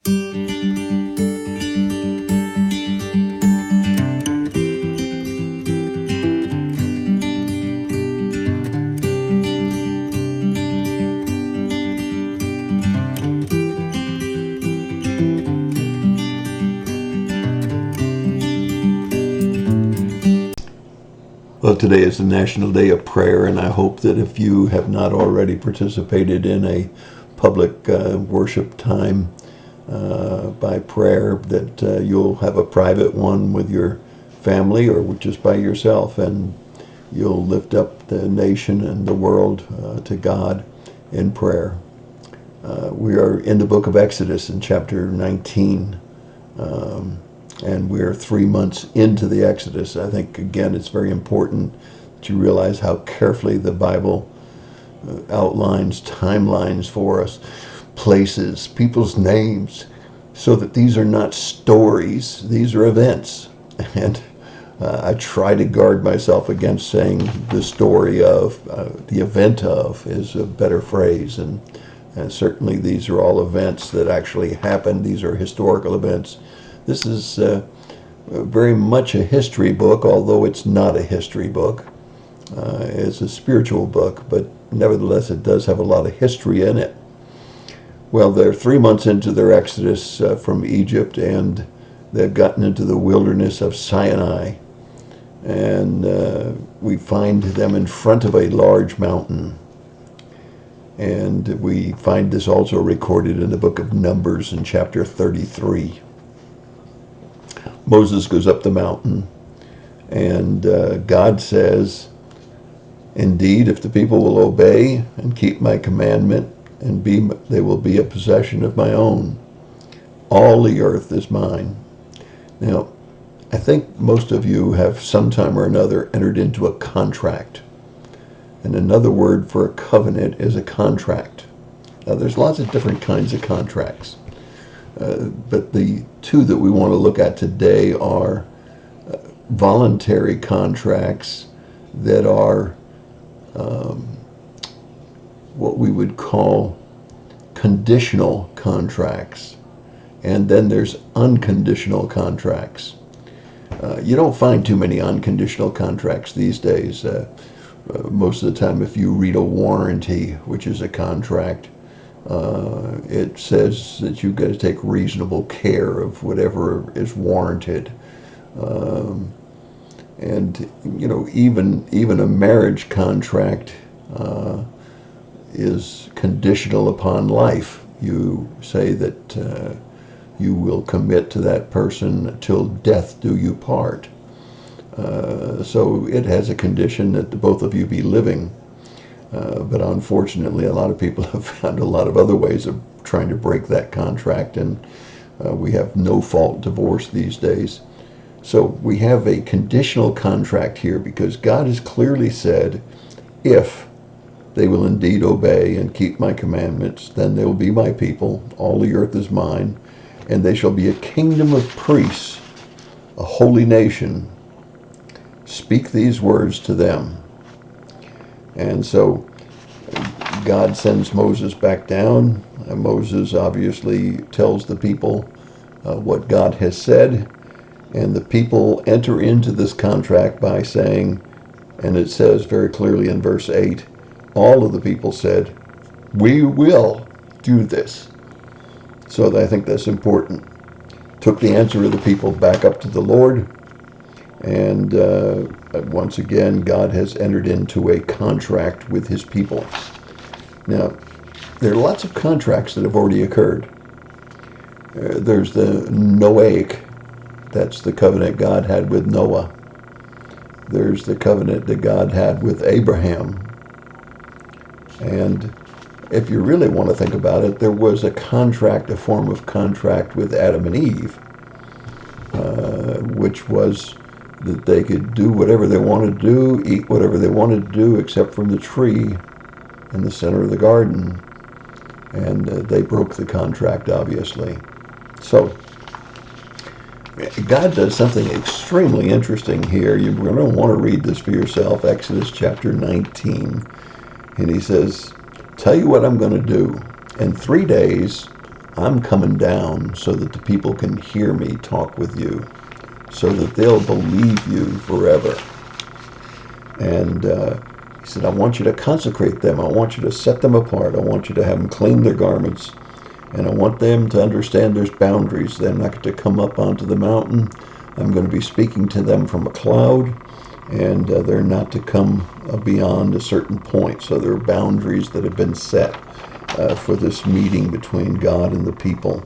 Well, today is the National Day of Prayer, and I hope that if you have not already participated in a public worship time by prayer, that you'll have a private one with your family or just by yourself, and you'll lift up the nation and the world to God in prayer. We are in the book of Exodus in chapter 19. And we're 3 months into the Exodus. I think, again, it's very important that you realize how carefully the Bible outlines timelines for us, places, people's names, so that these are not stories, these are events. And I try to guard myself against saying the story of, the event of is a better phrase. And certainly these are all events that actually happened. These are historical events. This is very much a history book, although it's not a history book. It's a spiritual book, but nevertheless it does have a lot of history in it. Well, they're 3 months into their exodus from Egypt, and they've gotten into the wilderness of Sinai. And we find them in front of a large mountain. And we find this also recorded in the book of Numbers in chapter 33. Moses goes up the mountain, and God says, "Indeed, if the people will obey and keep my commandment, they will be a possession of my own. All the earth is mine." Now, I think most of you have sometime or another entered into a contract. And another word for a covenant is a contract. Now, there's lots of different kinds of contracts. But the two that we want to look at today are voluntary contracts that are what we would call conditional contracts. And then there's unconditional contracts. You don't find too many unconditional contracts these days. Most of the time, if you read a warranty, which is a contract, it says that you've got to take reasonable care of whatever is warranted. And you know, even a marriage contract is conditional upon life. You say that you will commit to that person till death do you part. So it has a condition that the both of you be living. But unfortunately, a lot of people have found a lot of other ways of trying to break that contract, and we have no-fault divorce these days. So we have a conditional contract here because God has clearly said, if they will indeed obey and keep my commandments, then they will be my people. All the earth is mine, and they shall be a kingdom of priests, a holy nation. Speak these words to them. And so God sends Moses back down, and Moses obviously tells the people what God has said, and the people enter into this contract by saying, and it says very clearly in verse 8, all of the people said, "We will do this." So I think that's important. Took the answer of the people back up to the Lord, and once again, God has entered into a contract with his people. Now, there are lots of contracts that have already occurred. There's the Noahic, that's the covenant God had with Noah. There's the covenant that God had with Abraham. And if you really want to think about it, there was a contract, a form of contract with Adam and Eve, which was that they could do whatever they wanted to do, eat whatever they wanted to do, except from the tree in the center of the garden. And they broke the contract, obviously. So God does something extremely interesting here. You're going to want to read this for yourself, Exodus chapter 19. And he says, "Tell you what I'm going to do. In 3 days, I'm coming down so that the people can hear me talk with you, so that they'll believe you forever. And he said, I want you to consecrate them. I want you to set them apart. I want you to have them clean their garments. And I want them to understand there's boundaries. They're not going to come up onto the mountain. I'm going to be speaking to them from a cloud. And they're not to come beyond a certain point. So there are boundaries that have been set for this meeting between God and the people.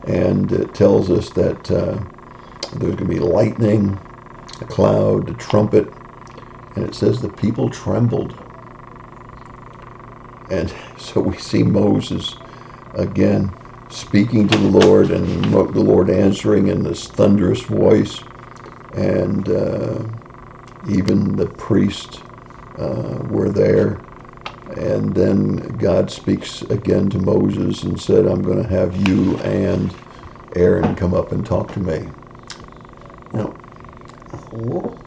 And it tells us that there's going to be lightning, a cloud, a trumpet, and it says the people trembled. And so we see Moses again speaking to the Lord, and the Lord answering in this thunderous voice, and even the priests were there. And then God speaks again to Moses and said, I'm going to have you and Aaron come up and talk to me. Now,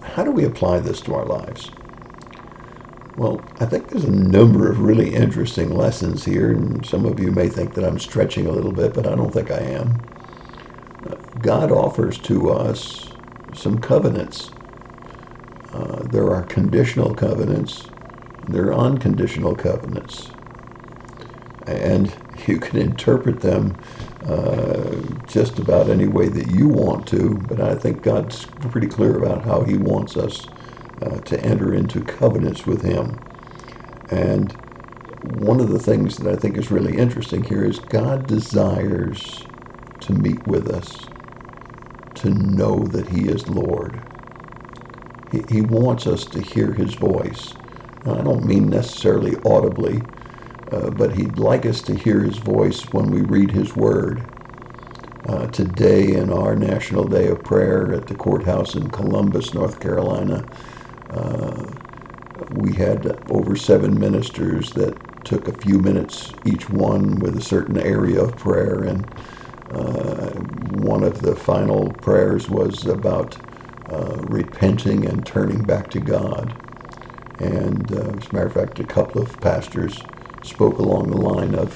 how do we apply this to our lives? Well, I think there's a number of really interesting lessons here, and some of you may think that I'm stretching a little bit, but I don't think I am. God offers to us some covenants. There are conditional covenants. There are unconditional covenants. And you can interpret them just about any way that you want to, but I think God's pretty clear about how he wants us to enter into covenants with him. And one of the things that I think is really interesting here is God desires to meet with us, to know that he is Lord. He wants us to hear his voice. Now, I don't mean necessarily audibly, but he'd like us to hear his voice when we read his word. Today, in our National Day of Prayer at the courthouse in Columbus, North Carolina, we had over 7 ministers that took a few minutes each one with a certain area of prayer, and one of the final prayers was about repenting and turning back to God. And as a matter of fact, a couple of pastors spoke along the line of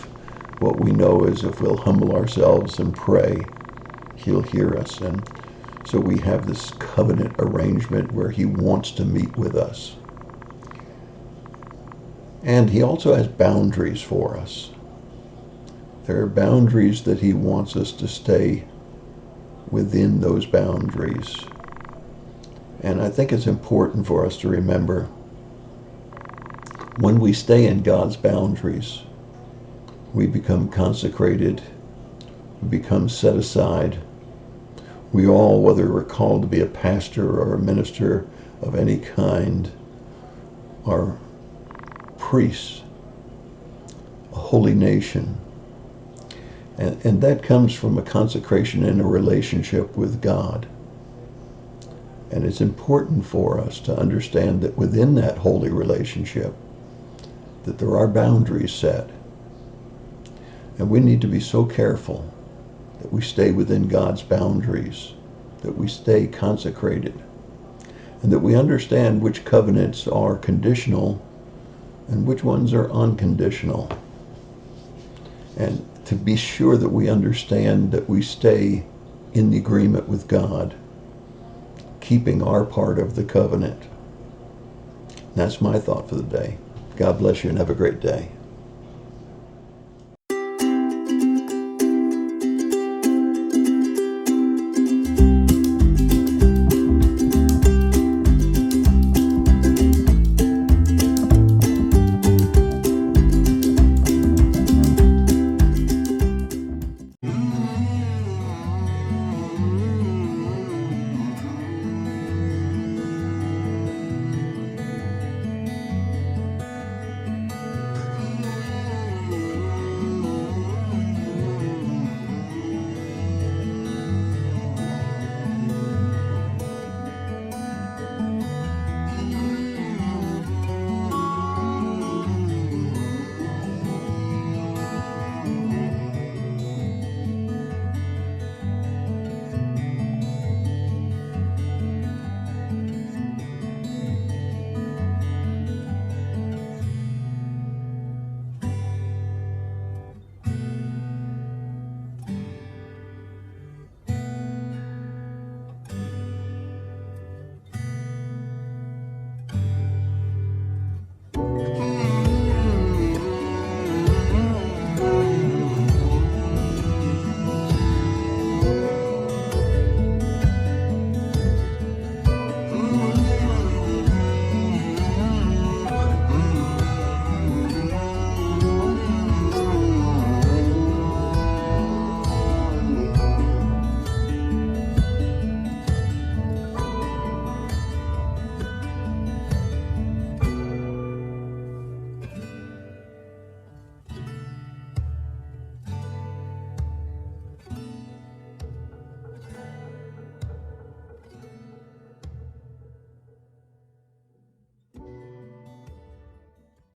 what we know is if we'll humble ourselves and pray, he'll hear us. And so we have this covenant arrangement where he wants to meet with us. And he also has boundaries for us. There are boundaries that he wants us to stay within those boundaries. And I think it's important for us to remember, when we stay in God's boundaries, we become consecrated, we become set aside. We all, whether we're called to be a pastor or a minister of any kind, are priests, a holy nation. And that comes from a consecration and a relationship with God. And it's important for us to understand that within that holy relationship, that there are boundaries set. And we need to be so careful that we stay within God's boundaries, that we stay consecrated, and that we understand which covenants are conditional and which ones are unconditional. And to be sure that we understand that we stay in the agreement with God, keeping our part of the covenant. That's my thought for the day. God bless you and have a great day.